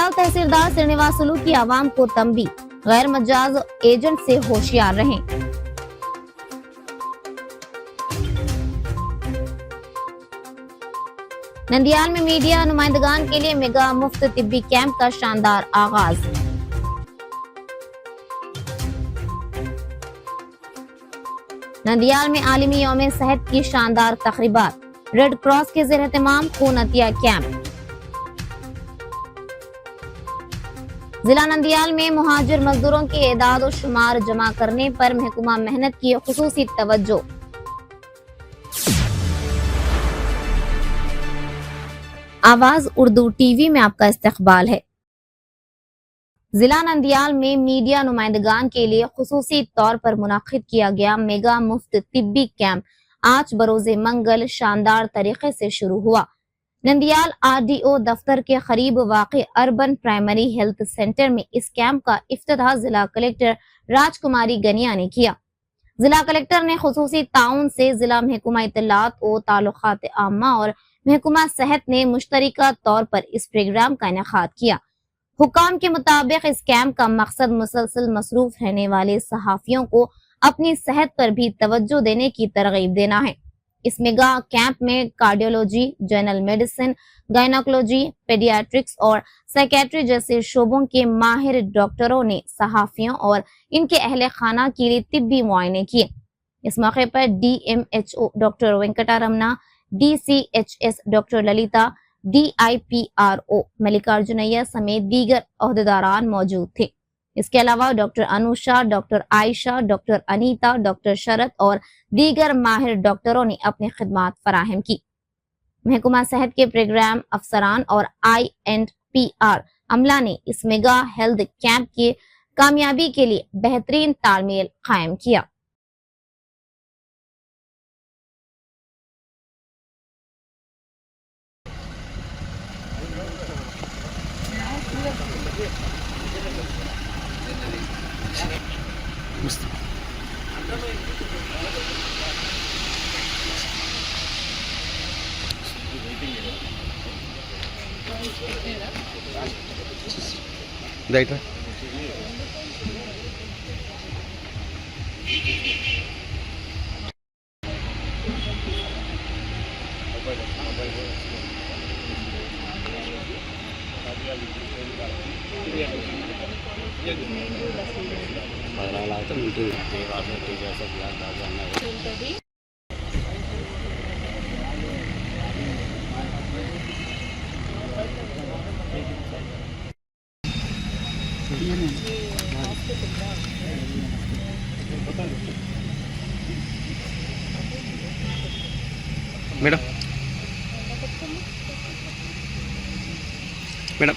नंदियाल तहसीलदार श्रीनिवासुलू की आवाम को तंबी, गैर मजाज एजेंट से होशियार रहें। नंदियाल में मीडिया नुमाइंदगान के लिए मेगा मुफ्त तिब्बी कैंप का शानदार आगाज। नंदियाल में आलमी यौम सेहत की शानदार तकरीबात, रेड क्रॉस के ज़ेर एहतमाम खून अतिया कैंप। जिला नंदियाल में मुहाजिर मजदूरों की एदाद और शुमार जमा करने पर महकमा मेहनत की खुसूसी तवज्जो। आवाज उर्दू टीवी में आपका इस्तकबाल है। जिला नंदियाल में मीडिया नुमाइंदगान के लिए खुसूसी तौर पर मुनाकिद किया गया मेगा मुफ्त तिब्बी कैंप आज बरोज़े मंगल शानदार तरीके से शुरू हुआ। नंदियाल आरडीओ दफ्तर के करीब वाक़े अर्बन प्राइमरी हेल्थ सेंटर में इस कैंप का इफ्तिताह जिला कलेक्टर राजकुमारी गनिया ने किया। जिला कलेक्टर ने खुसूसी ताउन से जिला महकमा इत्तलात और ताल्लुकात आम्मा और महकमा सेहत ने मुश्तरका तौर पर इस प्रोग्राम का इनेकाद किया। हुकाम के मुताबिक इस कैंप का मकसद मुसलसल मसरूफ रहने वाले सहाफियों को अपनी सेहत पर भी तवज्जो देने की तरगीब देना है। इस मेगा कैंप में cardiology, general medicine, gynaecology, paediatrics और साइकेट्री जैसे शोबों के माहिर डॉक्टरों ने सहाफियों और इनके अहले खाना के लिए तिब्बी मुआयने किए। इस मौके पर DMHO doctor Venkataramana, DCHS doctor Lalitha, DIPRO Mallikarjunaiah समेत दीगर ओहदेदारान मौजूद थे। इसके अलावा doctor Anusha, doctor Ayesha, doctor Anita, doctor Sharad और दीगर माहिर डॉक्टरों ने अपनी खिदमात फराहम की। महकमा सेहत के प्रोग्राम अफसरान और INPR अमला ने इस मेगा हेल्थ कैंप की कामयाबी के लिए बेहतरीन तालमेल कायम किया। Later. मैडम मैडम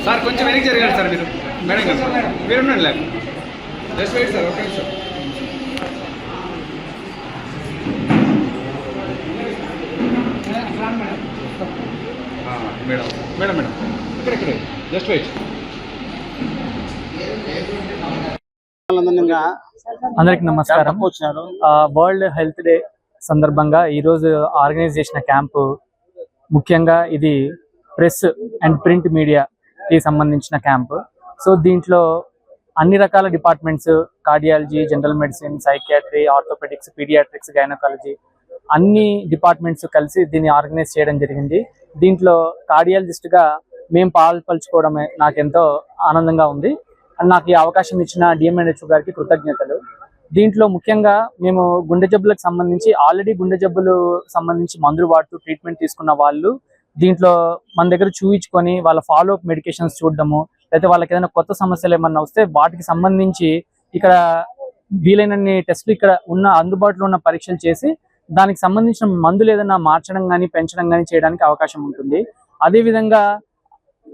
సార్ కొంచెం వెనక్కి జరగండి సార్ మీరు మేడం గారు మీరు ఉండండి lab just wait sir okay sir madam madam madam ఇక్కడే జస్ట్ వెయిట్ అందరికి నమస్కారం. వరల్డ్ హెల్త్ డే సందర్భంగా ఈరోజు ఆర్గనైజ్ చేసిన క్యాంపు ముఖ్యంగా ఇది ప్రెస్ అండ్ ప్రింట్ మీడియాకి సంబంధించిన క్యాంపు. సో దీంట్లో అన్ని రకాల departments, cardiology, general medicine, psychiatry, orthopaedics, paediatrics, gynaecology అన్ని డిపార్ట్మెంట్స్ కలిసి దీన్ని ఆర్గనైజ్ చేయడం జరిగింది. దీంట్లో కార్డియాలజిస్ట్గా మేము పాల్పంచుకోవడమే నాకు ఎంతో ఆనందంగా ఉంది. అండ్ నాకు ఈ అవకాశం ఇచ్చిన DMHO గారికి కృతజ్ఞతలు. దీంట్లో ముఖ్యంగా మేము గుండె జబ్బులకు సంబంధించి ఆల్రెడీ గుండె జబ్బులు సంబంధించి మందులు వాడుతూ ట్రీట్మెంట్ తీసుకున్న వాళ్ళు దీంట్లో మన దగ్గర చూయించుకొని వాళ్ళ ఫాలో అప్ మెడికేషన్స్ చూడడము, లేకపోతే వాళ్ళకి ఏదైనా కొత్త సమస్యలు ఏమన్నా వస్తే వాటికి సంబంధించి ఇక్కడ వీలైనన్ని టెస్టులు ఇక్కడ ఉన్న అందుబాటులో ఉన్న పరీక్షలు చేసి దానికి సంబంధించిన మందులు ఏదైనా మార్చడం కానీ పెంచడం కానీ చేయడానికి అవకాశం ఉంటుంది. అదేవిధంగా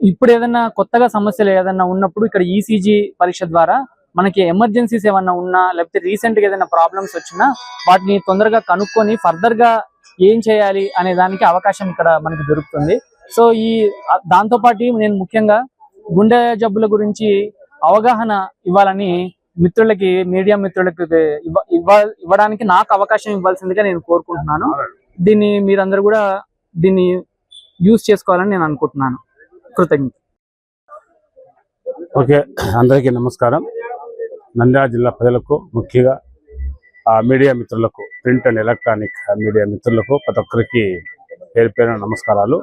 ఇప్పుడు ఏదైనా కొత్తగా సమస్యలు ఏదైనా ఉన్నప్పుడు ఇక్కడ ECG పరీక్ష ద్వారా మనకి ఎమర్జెన్సీస్ ఏమన్నా ఉన్నా లేకపోతే రీసెంట్గా ఏదైనా ప్రాబ్లమ్స్ వచ్చినా వాటిని తొందరగా కనుక్కొని ఫర్దర్గా ఏం చేయాలి అనే దానికి అవకాశం ఇక్కడ మనకి దొరుకుతుంది. సో దాంతో పాటు నేను ముఖ్యంగా గుండె జబ్బుల గురించి అవగాహన ఇవ్వాలని మిత్రులకి, మీడియా మిత్రులకి ఇవ్వడానికి నాకు అవకాశం ఇవ్వాల్సిందిగా నేను కోరుకుంటున్నాను. దీన్ని మీరందరూ కూడా దీన్ని యూజ్ చేసుకోవాలని నేను అనుకుంటున్నాను. కృతజ్ఞత. ఓకే, అందరికీ నమస్కారం. నంద్యాల జిల్లా ప్రజలకు, ముఖ్యంగా మీడియా మిత్రులకు, ప్రింట్ అండ్ ఎలక్ట్రానిక్ మీడియా మిత్రులకు ప్రతి ఒక్కరికి పేరు పేరున నమస్కారాలు.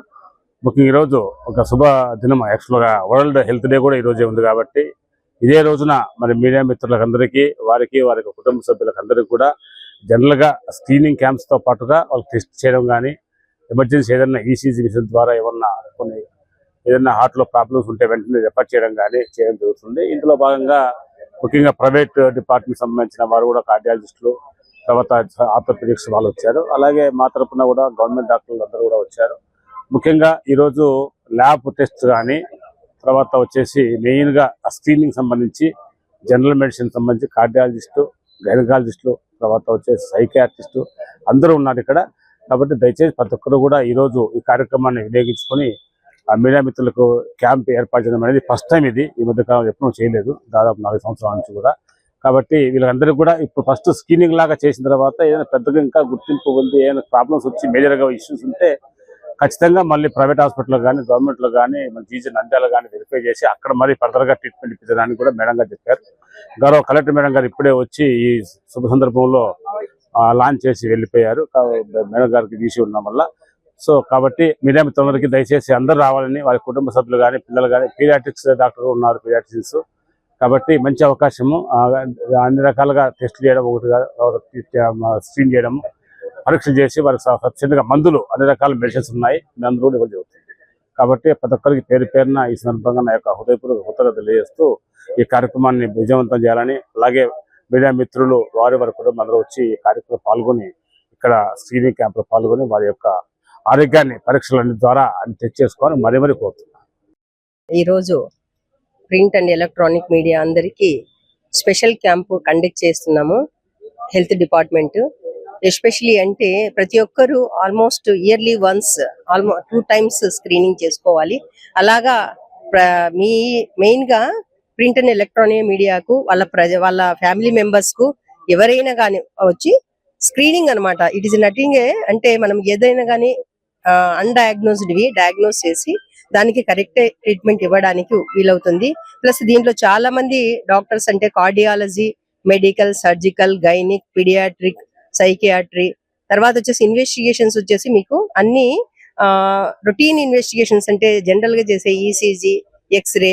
ముఖ్యంగా ఈరోజు ఒక శుభ దినం. యాక్చువల్గా వరల్డ్ హెల్త్ డే కూడా ఈరోజే ఉంది కాబట్టి ఇదే రోజున మరి మీడియా మిత్రులకు అందరికీ, వారి కుటుంబ సభ్యులకు అందరికీ కూడా జనరల్గా స్క్రీనింగ్ క్యాంప్స్తో పాటుగా వాళ్ళు టెస్ట్ చేయడం కానీ, ఎమర్జెన్సీ ఏదైనా ఈసీజీ మిషన్ ద్వారా ఏదైనా హార్ట్లో ప్రాబ్లమ్స్ ఉంటే వెంటనే రెఫర్ చేయడం కానీ చేయడం జరుగుతుంది. ఇందులో భాగంగా ముఖ్యంగా ప్రైవేట్ డిపార్ట్మెంట్ సంబంధించిన వారు కూడా, కార్డియాలజిస్టులు, తర్వాత ఆర్థోపెడిక్స్ వాళ్ళు వచ్చారు. అలాగే మా తరఫున కూడా గవర్నమెంట్ డాక్టర్లు అందరూ కూడా వచ్చారు. ముఖ్యంగా ఈరోజు ల్యాబ్ టెస్ట్ కానీ, తర్వాత వచ్చేసి మెయిన్గా స్క్రీనింగ్ సంబంధించి జనరల్ మెడిసిన్ సంబంధించి కార్డియాలజిస్టు, గైనకాలజిస్టులు, తర్వాత వచ్చేసి సైకియాట్రిస్టు అందరూ ఉన్నారు ఇక్కడ. కాబట్టి దయచేసి ప్రతి ఒక్కరు కూడా ఈరోజు ఈ కార్యక్రమాన్ని వినియోగించుకొని మీడియా మిత్రులకు క్యాంప్ ఏర్పాటు చేయడం అనేది ఫస్ట్ టైం. ఇది ఈ మధ్యకాలం ఎప్పుడూ చేయలేదు, దాదాపు 4 సంవత్సరాల నుంచి కూడా. కాబట్టి వీళ్ళందరికీ కూడా ఇప్పుడు ఫస్ట్ స్క్రీనింగ్ లాగా చేసిన తర్వాత ఏదైనా పెద్దగా ఇంకా గుర్తింపు ఉంది, ఏదైనా ప్రాబ్లమ్స్ వచ్చి మేజర్గా ఇష్యూస్ ఉంటే ఖచ్చితంగా మళ్ళీ ప్రైవేట్ హాస్పిటల్లో కానీ, గవర్నమెంట్లో కానీ, మన జీజీ నంద్యాల కానీ వెరిఫై చేసి అక్కడ మరీ ఫర్దర్గా ట్రీట్మెంట్ ఇప్పించడానికి కూడా మేడం గారు చెప్పారు. గౌరవ కలెక్టర్ మేడం గారు ఇప్పుడే వచ్చి ఈ శుభ సందర్భంలో లాంచ్ చేసి వెళ్ళిపోయారు. మేడం గారికి తీసి ఉండడం వల్ల. సో కాబట్టి మీడియా మిత్రులందరికీ దయచేసి అందరూ రావాలని, వారి కుటుంబ సభ్యులు కానీ, పిల్లలు కానీ, పీడియాట్రిక్స్ డాక్టర్ ఉన్నారు, పీడియాట్రిషియన్స్. కాబట్టి మంచి అవకాశము. అన్ని రకాలుగా టెస్ట్ చేయడం, ఒకటిగా స్క్రీన్ చేయడము, పరీక్షలు చేసి వారికి సఫిషియెంట్గా మందులు, అన్ని రకాల మెడిసిన్స్ ఉన్నాయి, మందులు కూడా ఇవ్వడం జరుగుతుంది. కాబట్టి ప్రతి ఒక్కరికి పేరు పేరున ఈ సందర్భంగా నా యొక్క హృదయపూర్వక కృతజ్ఞతలు తెలియజేస్తూ ఈ కార్యక్రమాన్ని విజయవంతం చేయాలని, అలాగే మీడియా మిత్రులు వారి కుటుంబం అందరూ వచ్చి ఈ కార్యక్రమంలో పాల్గొని ఇక్కడ స్క్రీనింగ్ క్యాంప్లో పాల్గొని వారి యొక్క ఆరోగ్యాన్ని పరీక్షల ద్వారా టెస్ట్ చేసుకోవాలని మరీ కోరుతున్నాను. ఈరోజు ప్రింట్ అండ్ ఎలక్ట్రానిక్ మీడియా అందరికీ స్పెషల్ క్యాంపు కండక్ట్ చేస్తున్నాము. హెల్త్ డిపార్ట్మెంట్ ఎస్పెషలీ అంటే ప్రతి ఒక్కరు almost yearly once 2 times screening చేసుకోవాలి. అలాగా మెయిన్ గా ప్రింట్ అండ్ ఎలక్ట్రానిక్ మీడియాకు వాళ్ళ ఫ్యామిలీ మెంబర్స్ కు ఎవరైనా కానీ వచ్చి స్క్రీనింగ్ అన్నమాట. ఇట్ ఈస్ నథింగ్ అంటే మనం ఏదైనా కానీ డయాగ్నోస్ చేసి దానికి కరెక్ట్ ట్రీట్మెంట్ ఇవ్వడానికి వీలవుతుంది. ప్లస్ దీంట్లో చాలా మంది డాక్టర్స్ అంటే cardiology, medical, surgical, gynaec, paediatric, psychiatry, తర్వాత వచ్చేసి ఇన్వెస్టిగేషన్స్ వచ్చేసి మీకు అన్ని రొటీన్ ఇన్వెస్టిగేషన్స్ అంటే జనరల్ గా చేసే ఈసీజీ, ఎక్స్రే,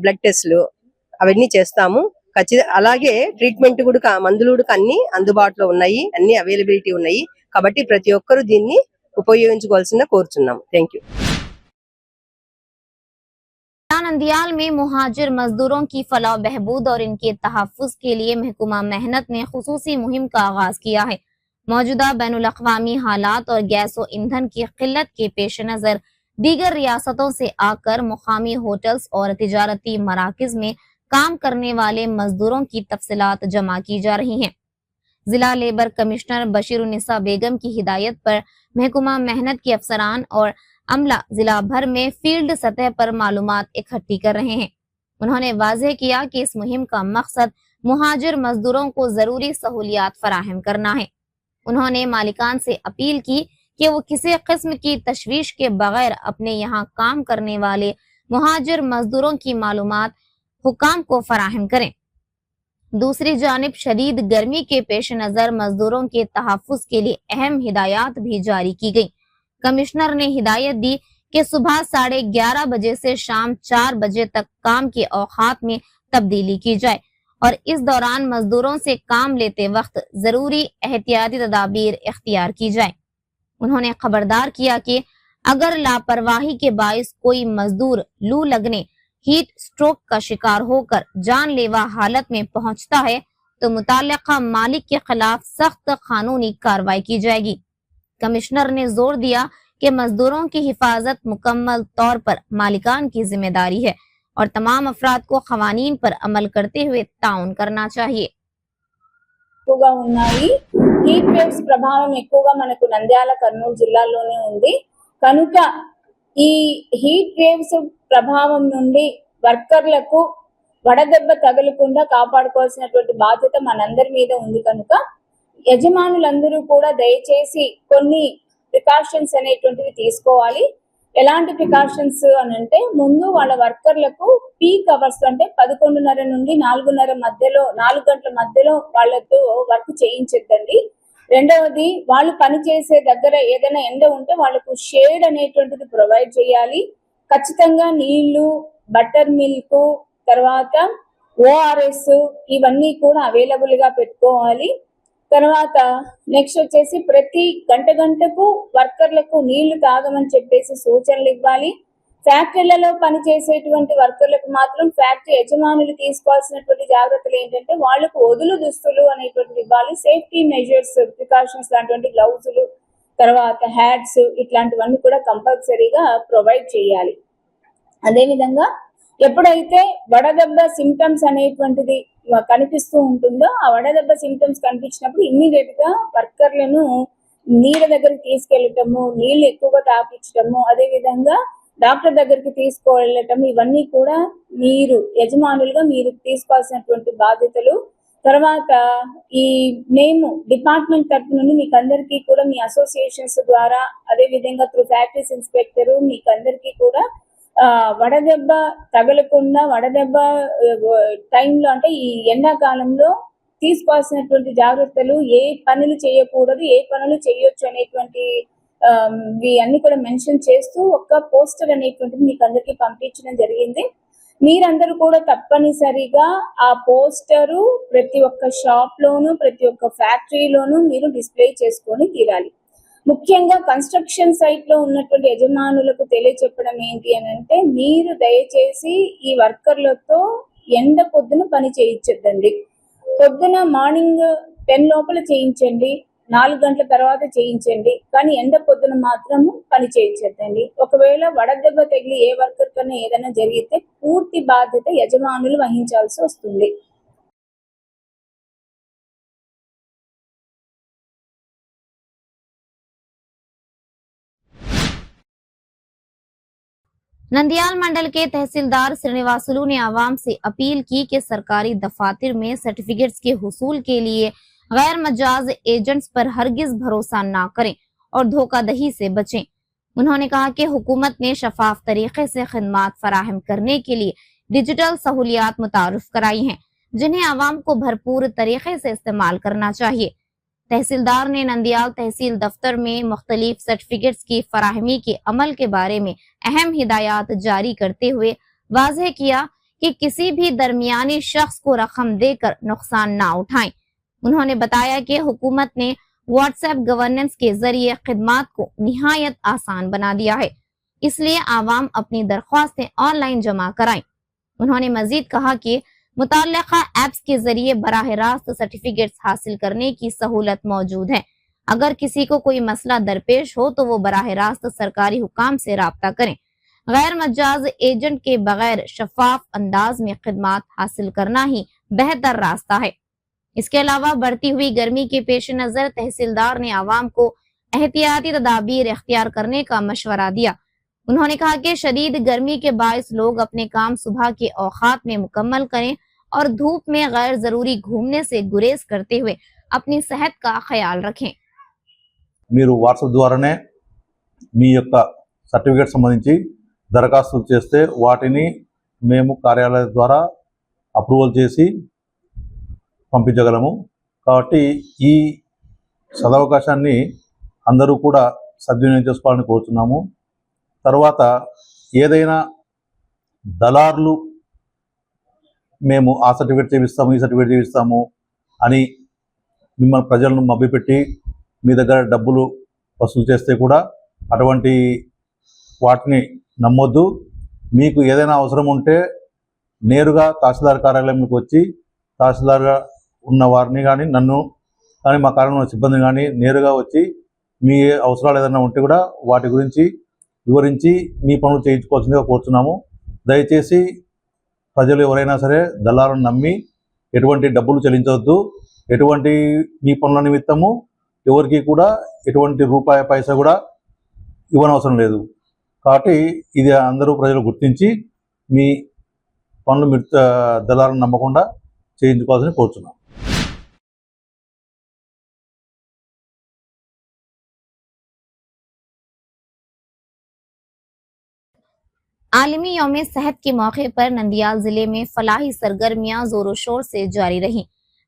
బ్లడ్ టెస్ట్లు అవన్నీ చేస్తాము. అలాగే ట్రీట్మెంట్ కూడా, మందులు కూడా అన్ని అందుబాటులో ఉన్నాయి, అన్ని అవైలబిలిటీ ఉన్నాయి. కాబట్టి ప్రతి ఒక్కరు దీన్ని ఉపయోగించుకోవాల్సిందిగా కోరుచున్నాము. Thank you. नंदियाल में मुहाजिर मजदूरों की फलाह बहबूद और इनके तहफ्फुज के लिए महकमा मेहनत ने खुसूसी मुहिम का आगाज किया है। मौजूदा बैनुल-अक़वामी हालात और गैस और ईंधन की किल्लत के पेश नजर दीगर रियासतों से आकर मुकामी होटल्स और तिजारती मराकज में काम करने वाले मजदूरों की तफसीलात जमा की जा रही हैं। जिला लेबर कमिश्नर बशीरुन्निसा बेगम की हिदायत पर महकमा मेहनत के अफसरान और अमला जिला भर में फील्ड सतह पर मालूमात इकट्ठी कर रहे हैं। उन्होंने वाज़ेह किया कि इस मुहिम का मकसद मुहाजिर मजदूरों को जरूरी सहूलियात फराहम करना है। उन्होंने मालिकान से अपील की कि वो किसी किस्म की तशवीश के बगैर अपने यहाँ काम करने वाले मुहाजिर मजदूरों की मालूमात हुकाम को फराहम करें। दूसरी जानिब शदीद गर्मी के पेश नजर मजदूरों के तहफ्फुज के लिए अहम हिदायत भी जारी की गई। कमिश्नर ने हिदायत दी कि सुबह 11:30 बजे से शाम 4 बजे तक काम के औकात में तब्दीली की जाए और इस दौरान मजदूरों से काम लेते वक्त जरूरी एहतियाती तदाबीर इख्तियार की जाए। उन्होंने खबरदार किया कि अगर लापरवाही के बाइस कोई मजदूर लू लगने, हीट स्ट्रोक का शिकार होकर जानलेवा हालत में पहुंचता है तो मुताल्लिका मालिक के खिलाफ सख्त कानूनी कार्रवाई की जाएगी। कमिश्नर ने जोर दिया कि मजदूरों की हिफाजत मुकम्मल तौर पर मालिकान की जिम्मेदारी है और तमाम अफराद को क़वानीन पर अमल करते हुए ताउन करना चाहिए। హీట్ వేవ్స్ ప్రభావం ఎక్కువగా మనకు నంద్యాల, కర్నూలు జిల్లాల్లోనే ఉంది. కనుక ఈ హీట్ వేవ్స్ ప్రభావం నుండి వర్కర్లకు వడదెబ్బ తగలకుండా కాపాడుకోవాల్సినటువంటి బాధ్యత మనందరి మీద ఉంది. కనుక యజమానులందరూ కూడా దయచేసి కొన్ని ప్రికాషన్స్ అనేటువంటివి తీసుకోవాలి. ఎలాంటి ప్రికాషన్స్ అని అంటే, ముందు వాళ్ళ వర్కర్లకు పీక్ అవర్స్ అంటే 11:30 నుండి 4:30 మధ్యలో 4 గంటల మధ్యలో వాళ్ళతో వర్క్ చేయించద్దండి. రెండవది, వాళ్ళు పని చేసే దగ్గర ఏదైనా ఎండ ఉంటే వాళ్ళకు షేడ్ అనేటువంటిది ప్రొవైడ్ చేయాలి. ఖచ్చితంగా నీళ్లు, బటర్ మిల్క్, తర్వాత ORS ఇవన్నీ కూడా అవైలబుల్ గా పెట్టుకోవాలి. తర్వాత నెక్స్ట్ వచ్చేసి ప్రతి గంటకు వర్కర్లకు నీళ్లు తాగమని చెప్పేసి సూచనలు ఇవ్వాలి. ఫ్యాక్టరీలలో పనిచేసేటువంటి వర్కర్లకు మాత్రం ఫ్యాక్టరీ యజమానులు తీసుకోవాల్సినటువంటి జాగ్రత్తలు ఏంటంటే, వాళ్లకు వదులు దుస్తులు అనేటువంటివి ఇవ్వాలి. సేఫ్టీ మెజర్స్, ప్రికాషన్స్ లాంటి గ్లౌజులు, తర్వాత హ్యాట్స్ ఇట్లాంటివన్నీ కూడా కంపల్సరీగా ప్రొవైడ్ చేయాలి. అదేవిధంగా ఎప్పుడైతే వడదెబ్బ సిమ్టమ్స్ అనేటువంటిది కనిపిస్తూ ఉంటుందో, ఆ వడదెబ్బ సిమ్టమ్స్ కనిపించినప్పుడు ఇమ్మీడియట్ గా వర్కర్లను నీళ్ళ దగ్గరికి తీసుకెళ్లటము, నీళ్లు ఎక్కువగా తాపించటము, అదే విధంగా డాక్టర్ దగ్గరికి తీసుకువెళ్ళటం, ఇవన్నీ కూడా మీరు యజమానులుగా మీరు తీసుకోవాల్సినటువంటి బాధ్యతలు. తర్వాత మేము డిపార్ట్మెంట్ తరఫు నుండి మీకు అందరికీ కూడా మీ అసోసియేషన్స్ ద్వారా, అదే విధంగా త్రూ ఫ్యాక్టరీస్ ఇన్స్పెక్టర్ మీకు అందరికీ కూడా వడదెబ్బ తగలకుండా, వడదెబ్బ టైంలో అంటే ఈ ఎండాకాలంలో తీసుకోవాల్సినటువంటి జాగ్రత్తలు, ఏ పనులు చేయకూడదు, ఏ పనులు చేయొచ్చు అనేటువంటి అన్ని కూడా మెన్షన్ చేస్తూ ఒక పోస్టర్ అనేటువంటిది మీకు అందరికీ పంపించడం జరిగింది. మీరందరూ కూడా తప్పనిసరిగా ఆ పోస్టరు ప్రతి ఒక్క షాప్ లోను, ప్రతి ఒక్క ఫ్యాక్టరీలోను మీరు డిస్ప్లే చేసుకొని తీరాలి. ముఖ్యంగా కన్స్ట్రక్షన్ సైట్ లో ఉన్నటువంటి యజమానులకు తెలియచెప్పడం ఏంటి అని అంటే, మీరు దయచేసి ఈ వర్కర్లతో ఎండ పొద్దున పని చేయించద్దండి. పొద్దున మార్నింగ్ 10 లోపల చేయించండి, 4 గంటల తర్వాత చేయించండి, కానీ ఎండ పొద్దున మాత్రం పని చేయించద్దండి. ఒకవేళ వడదెబ్బ తగిలి ఏ వర్కర్ కన్నా ఏదైనా జరిగితే పూర్తి బాధ్యత యజమానులు వహించాల్సి వస్తుంది. नंदियाल मंडल के तहसीलदार श्रीनिवासुलू ने आवाम से अपील की कि सरकारी दफातर में सर्टिफिकेट्स के हुसूल के लिए गैर मजाज एजेंट्स पर हरगिज भरोसा न करें और धोखाधड़ी से बचें। उन्होंने कहा कि हुकूमत ने शफाफ तरीके से खिदमात फराहम करने के लिए डिजिटल सहूलियात मुतारुफ कराई हैं, जिन्हें आवाम को भरपूर तरीके से इस्तेमाल करना चाहिए। तहसीलदार ने नंदियाल तहसील दफ्तर में मुख्तलिफ सर्टिफिकेट्स की फराहमी के अमल के बारे में अहम हिदायत जारी करते हुए वाज़ेह किया कि किसी भी दरमियानी शख्स को रकम देकर नुकसान ना उठाएं। उन्होंने बताया कि हुकूमत ने व्हाट्सएप गवर्नेंस के जरिए खिदमात को निहायत आसान बना दिया है, इसलिए आवाम अपनी दरख्वास्तें ऑनलाइन जमा कराएं। उन्होंने मजीद कहा कि मुताल्लिका ऐप्स के जरिए बराह रास्त सर्टिफिकेट्स हासिल करने की सहूलत मौजूद है। अगर किसी को कोई मसला दरपेश हो तो वो बराह रास्त सरकारी हुकाम से राब्ता करें। गैर मजाज एजेंट के बगैर शफाफ अंदाज में खिदमात हासिल करना ही बेहतर रास्ता है। इसके अलावा बढ़ती हुई गर्मी के पेश नजर तहसीलदार ने आवाम को एहतियाती तदाबीर इख्तियार करने का मशवरा दिया। उन्होंने कहा कि शदीद गर्मी के बायस लोग अपने काम सुबह के औकात में मुकम्मल करें और धूप में गैर जरूरी घूमने से गुरेज करते हुए अपनी सेहत का ख्याल रखें। మీరు వాట్సాప్ ద్వారానే మీ యొక్క సర్టిఫికేట్ సంబంధించి దరఖాస్తులు చేస్తే వాటిని మేము కార్యాలయం ద్వారా అప్రూవల్ చేసి పంపించగలము. కాబట్టి ఈ సదవకాశాన్ని అందరూ కూడా సద్వినియోగం చేసుకోవాలని కోరుతున్నాము. తర్వాత ఏదైనా దళారులు మేము ఆ సర్టిఫికేట్ చేపిస్తాము, ఈ సర్టిఫికేట్ చేపిస్తాము అని మిమ్మల్ని ప్రజలను మభ్యపెట్టి మీ దగ్గర డబ్బులు వసూలు చేస్తే కూడా అటువంటి వాటిని నమ్మొద్దు. మీకు ఏదైనా అవసరం ఉంటే నేరుగా తహసీల్దార్ కార్యాలయంలోకి వచ్చి తహసీల్దార్గా ఉన్న వారిని కానీ నన్ను కానీ మా కార్యాలయంలో సిబ్బంది కానీ నేరుగా వచ్చి మీ అవసరాలు ఏదైనా ఉంటే కూడా వాటి గురించి వివరించి మీ పనులు చేయించుకోవాల్సిందిగా కోరుతున్నాము. దయచేసి ప్రజలు ఎవరైనా సరే దళారులను నమ్మి ఎటువంటి డబ్బులు చెల్లించవద్దు. ఎటువంటి మీ పనుల నిమిత్తము ఎవరికి కూడా ఎటువంటి రూపాయి పైసా కూడా ఇవ్వనవసరం లేదు. కాబట్టి ఇది అందరూ ప్రజలు గుర్తించి మీ పనులు మీరు దళాలను నమ్మకుండా చేయించుకోవాల్సింది కోరుతున్నాం. आलमी यौम सेहत के मौके पर नंदियाल जिले में फलाही सरगर्मियां जोरों शोर से जारी रही।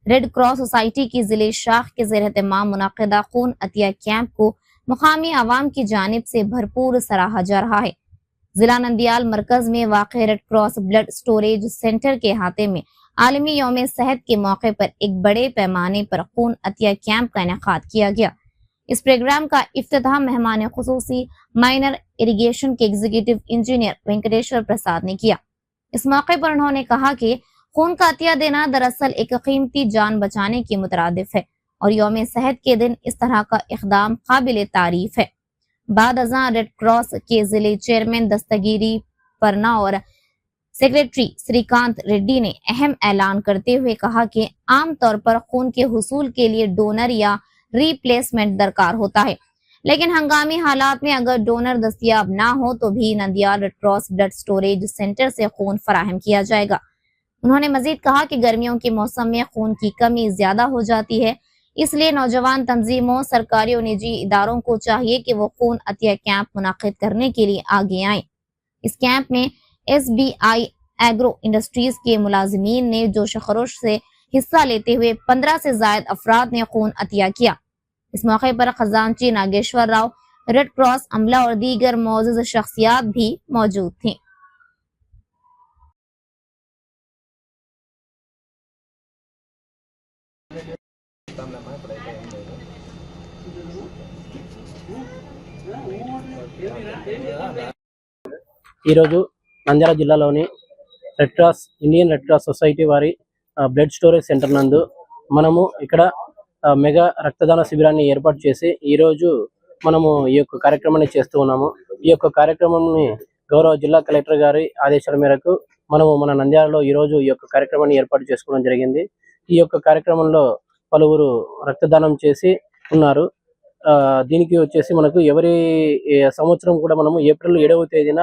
रेड क्रॉस सोसाइटी की जिले शाख के ज़ेर-ए-तमाम मुनाकिदा खून अतिया कैंप को मुकामी आवाम की जानिब से भरपूर सराहा जा रहा है। जिला नंदियाल मरकज में वाक़े red cross blood storage centre के अहाते में आलमी यौम सेहत के मौके पर एक बड़े पैमाने पर खून अतिया कैंप का इनेकाद किया गया। इस प्रोग्राम का इफ्तिताह मेहमान खुसूसी माइनर इरिगेशन के एग्जीक्यूटिव इंजीनियर वेंकटेश्वर प्रसाद ने किया। इस मौके पर उन्होंने कहा कि खून का अतिया देना दरअसल एक कीमती जान बचाने की मुतरादिफ है और यौम सेहत के दिन इस तरह का इक़दाम काबिल तारीफ है। बाद अज़ां रेड क्रॉस के जिले चेयरमैन दस्तगीरी परना और सेक्रेटरी श्रीकांत रेड्डी ने अहम ऐलान करते हुए कहा कि आम तौर पर खून के हुसूल के लिए डोनर या रिप्लेसमेंट दरकार होता है, लेकिन हंगामी हालात में अगर डोनर दस्तयाब ना हो तो भी Nandyal red cross blood storage centre से खून फराहम किया जाएगा। उन्होंने मजीद कहा कि गर्मियों के मौसम में खून की कमी ज्यादा हो जाती है, इसलिए नौजवान तंजीमों, सरकारी और निजी इदारों को चाहिए कि वो खून अतिया कैंप मुनाकिद करने के लिए आगे आए। इस कैंप में SBI एग्रो इंडस्ट्रीज के मुलाजिमीन ने जोश खरोश से हिस्सा लेते हुए 15 से ज्यादा अफराद ने खून अतिया किया। इस मौके पर खजांची नागेश्वर राव, रेड क्रॉस अमला और दीगर मौजूद शख्सियात भी मौजूद थी। ఈరోజు నంద్యాల జిల్లాలోని ఇండియన్ రెడ్ క్రాస్ సొసైటీ వారి బ్లడ్ స్టోరేజ్ సెంటర్ నందు మనము ఇక్కడ మెగా రక్తదాన శిబిరాన్ని ఏర్పాటు చేసి ఈరోజు మనము ఈ యొక్క కార్యక్రమాన్ని చేస్తూ ఉన్నాము. ఈ యొక్క కార్యక్రమాన్ని గౌరవ జిల్లా కలెక్టర్ గారి ఆదేశాల మేరకు మనము మన నంద్యాలలో ఈరోజు ఈ యొక్క కార్యక్రమాన్ని ఏర్పాటు చేసుకోవడం జరిగింది. ఈ యొక్క కార్యక్రమంలో పలువురు రక్తదానం చేసి ఉన్నారు. దీనికి వచ్చేసి మనకు ఎవరి సంవత్సరం కూడా మనము ఏప్రిల్ 7వ తేదీన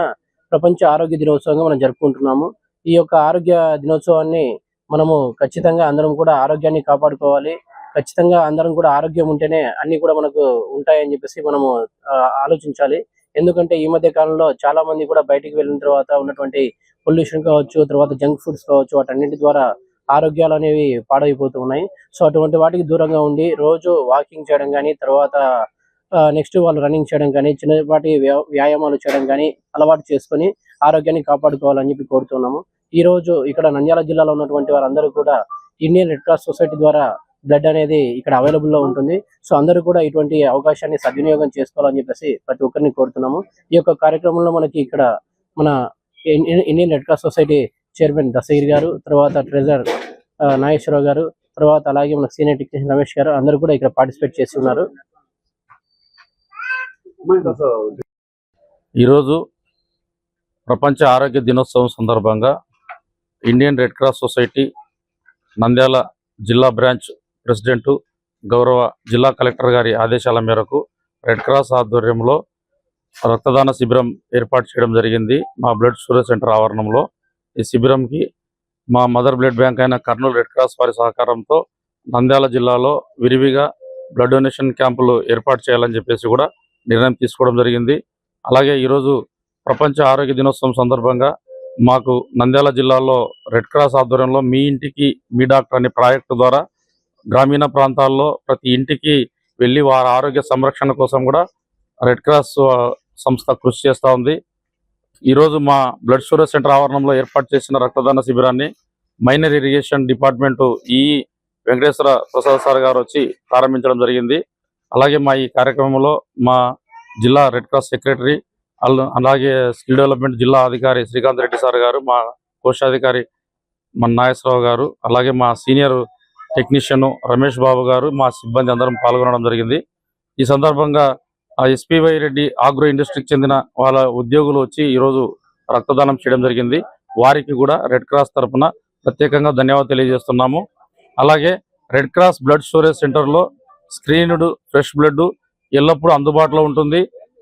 ప్రపంచ ఆరోగ్య దినోత్సవంగా మనం జరుపుకుంటున్నాము. ఈ యొక్క ఆరోగ్య దినోత్సవాన్ని మనము ఖచ్చితంగా అందరం కూడా ఆరోగ్యాన్ని కాపాడుకోవాలి. ఖచ్చితంగా అందరం కూడా ఆరోగ్యం ఉంటేనే అన్ని కూడా మనకు ఉంటాయని చెప్పేసి మనము ఆలోచించాలి. ఎందుకంటే ఈ మధ్య కాలంలో చాలా మంది కూడా బయటికి వెళ్ళిన తర్వాత ఉన్నటువంటి పొల్యూషన్ కావచ్చు, తర్వాత జంక్ ఫుడ్స్ కావచ్చు, వాటన్నిటి ద్వారా ఆరోగ్యాలు అనేవి పాడైపోతూ ఉన్నాయి. సో అటువంటి వాటికి దూరంగా ఉండి రోజు వాకింగ్ చేయడం కానీ, తర్వాత నెక్స్ట్ వాళ్ళు రన్నింగ్ చేయడం కానీ, చిన్నపాటి వ్యాయామాలు చేయడం కానీ అలవాటు చేసుకొని ఆరోగ్యాన్ని కాపాడుకోవాలని చెప్పి కోరుతున్నాము. ఈ రోజు ఇక్కడ నంద్యాల జిల్లాలో ఉన్నటువంటి వారందరూ కూడా ఇండియన్ రెడ్ క్రాస్ సొసైటీ ద్వారా బ్లడ్ అనేది ఇక్కడ అవైలబుల్ లో ఉంటుంది. సో అందరూ కూడా ఇటువంటి అవకాశాన్ని సద్వినియోగం చేసుకోవాలని చెప్పేసి ప్రతి ఒక్కరిని కోరుతున్నాము. ఈ యొక్క కార్యక్రమంలో మనకి ఇక్కడ మన Indian red cross society chairman Dastagiri గారు, తర్వాత ట్రెజరర్ నాగేశ్వరరావు గారు, తర్వాత అలాగే మన సీనియర్ టెక్నీషియన్ రమేష్ గారు అందరూ కూడా ఇక్కడ పార్టిసిపేట్ చేస్తున్నారు. ఈరోజు ప్రపంచ ఆరోగ్య దినోత్సవం సందర్భంగా Indian red cross society Nandyal జిల్లా బ్రాంచ్ ప్రెసిడెంట్ గౌరవ జిల్లా కలెక్టర్ గారి ఆదేశాల మేరకు రెడ్ క్రాస్ ఆధ్వర్యంలో రక్తదాన శిబిరం ఏర్పాటు చేయడం జరిగింది మా బ్లడ్ స్టోరేజ్ సెంటర్ ఆవరణంలో. ఈ శిబిరంకి మా మదర్ బ్లడ్ బ్యాంక్ అయిన కర్నూలు రెడ్ క్రాస్ వారి సహకారంతో నంద్యాల జిల్లాలో విరివిగా బ్లడ్ డొనేషన్ క్యాంపులు ఏర్పాటు చేయాలని చెప్పేసి కూడా నిర్ణయం తీసుకోవడం జరిగింది. అలాగే ఈరోజు ప్రపంచ ఆరోగ్య దినోత్సవం సందర్భంగా మాకు నంద్యాల జిల్లాలో రెడ్ క్రాస్ ఆధ్వర్యంలో మీ ఇంటికి మీ డాక్టర్ అనే ప్రాజెక్టు ద్వారా గ్రామీణ ప్రాంతాల్లో ప్రతి ఇంటికి వెళ్ళి వారి ఆరోగ్య సంరక్షణ కోసం కూడా రెడ్ క్రాస్ సంస్థ కృషి చేస్తూ ఉంది. ఈరోజు మా బ్లడ్ స్టోరేజ్ సెంటర్ ఆవరణంలో ఏర్పాటు చేసిన రక్తదాన శిబిరాన్ని minor irrigation department Venkateswara Prasad sir గారు వచ్చి ప్రారంభించడం జరిగింది. అలాగే మా ఈ కార్యక్రమంలో మా జిల్లా రెడ్ క్రాస్ సెక్రటరీ, అలాగే స్కిల్ డెవలప్మెంట్ జిల్లా అధికారి శ్రీకాంత్ రెడ్డి సార్ గారు, మా కోశాధికారి మన నాగేశ్వరరావు గారు, అలాగే మా సీనియర్ టెక్నీషియన్ రమేష్ బాబు గారు, మా సిబ్బంది అందరం పాల్గొనడం జరిగింది. ఈ సందర్భంగా SPY రెడ్డి ఆగ్రో ఇండస్ట్రీకి చెందిన వాళ్ళ ఉద్యోగులు వచ్చి ఈరోజు రక్తదానం చేయడం జరిగింది. వారికి కూడా రెడ్ క్రాస్ తరఫున ప్రత్యేకంగా ధన్యవాదాలు తెలియజేస్తున్నాము. అలాగే రెడ్ క్రాస్ బ్లడ్ స్టోరేజ్ సెంటర్లో స్క్రీన్డ్ ఫ్రెష్ బ్లడ్ ఎల్లప్పుడూ అందుబాటులో ఉంటుంది.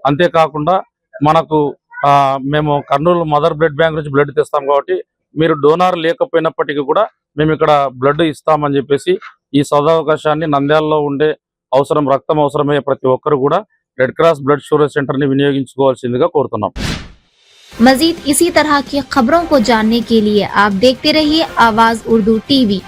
అంతేకాకుండా మనకు మేము కర్నూలు మదర్ బ్లడ్ బ్యాంక్ నుంచి బ్లడ్ తెస్తాం కాబట్టి మీరు డోనార్ లేకపోయినప్పటికీ కూడా మేము ఇక్కడ బ్లడ్ ఇస్తామని చెప్పేసి ఈ సదవకాశాన్ని నంద్యాలలో ఉండే రక్తం అవసరమయ్యే ప్రతి ఒక్కరు కూడా red cross blood storage centre ని వినియోగించుకోవాల్సిందిగా కోరుతున్నాం. मजीद इसी तरह की खबरों को जानने के लिए आप देखते रहिए आवाज उर्दू टीवी।